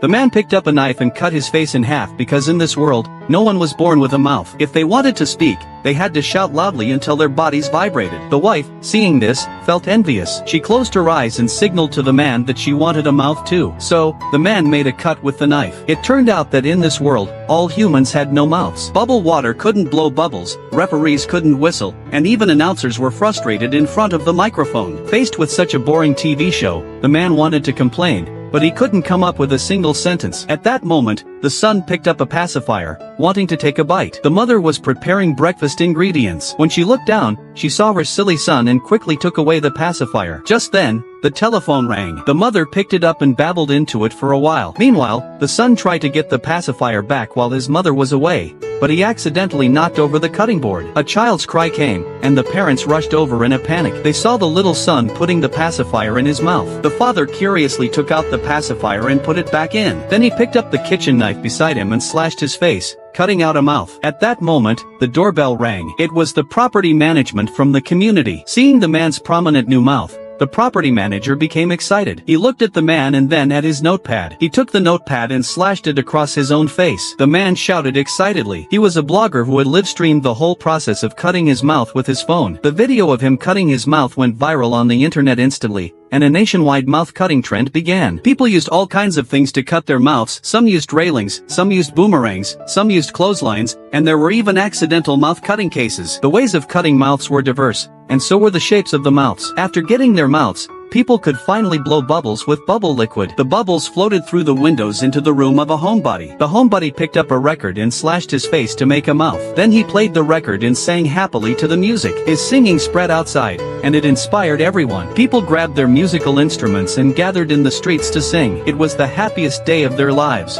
The man picked up a knife and cut his face in half because in this world, no one was born with a mouth. If they wanted to speak, they had to shout loudly until their bodies vibrated. The wife, seeing this, felt envious. She closed her eyes and signaled to the man that she wanted a mouth too. So, the man made a cut with the knife. It turned out that in this world, all humans had no mouths. Bubble water couldn't blow bubbles, referees couldn't whistle, and even announcers were frustrated in front of the microphone. Faced with such a boring TV show, the man wanted to complain, but he couldn't come up with a single sentence. At that moment, the son picked up a pacifier, wanting to take a bite. The mother was preparing breakfast ingredients. When she looked down, she saw her silly son and quickly took away the pacifier. Just then, the telephone rang. The mother picked it up and babbled into it for a while. Meanwhile, the son tried to get the pacifier back while his mother was away, but he accidentally knocked over the cutting board. A child's cry came, and the parents rushed over in a panic. They saw the little son putting the pacifier in his mouth. The father curiously took out the pacifier and put it back in. Then he picked up the kitchen knife beside him and slashed his face, cutting out a mouth. At that moment, the doorbell rang. It was the property management from the community. Seeing the man's prominent new mouth, the property manager became excited. He looked at the man and then at his notepad. He took the notepad and slashed it across his own face. The man shouted excitedly. He was a blogger who had live-streamed the whole process of cutting his mouth with his phone. The video of him cutting his mouth went viral on the internet instantly, and a nationwide mouth-cutting trend began. People used all kinds of things to cut their mouths. Some used railings, some used boomerangs, some used clotheslines, and there were even accidental mouth-cutting cases. The ways of cutting mouths were diverse, and so were the shapes of the mouths. After getting their mouths, people could finally blow bubbles with bubble liquid. The bubbles floated through the windows into the room of a homebody. The homebody picked up a record and slashed his face to make a mouth. Then he played the record and sang happily to the music. His singing spread outside, and it inspired everyone. People grabbed their musical instruments and gathered in the streets to sing. It was the happiest day of their lives.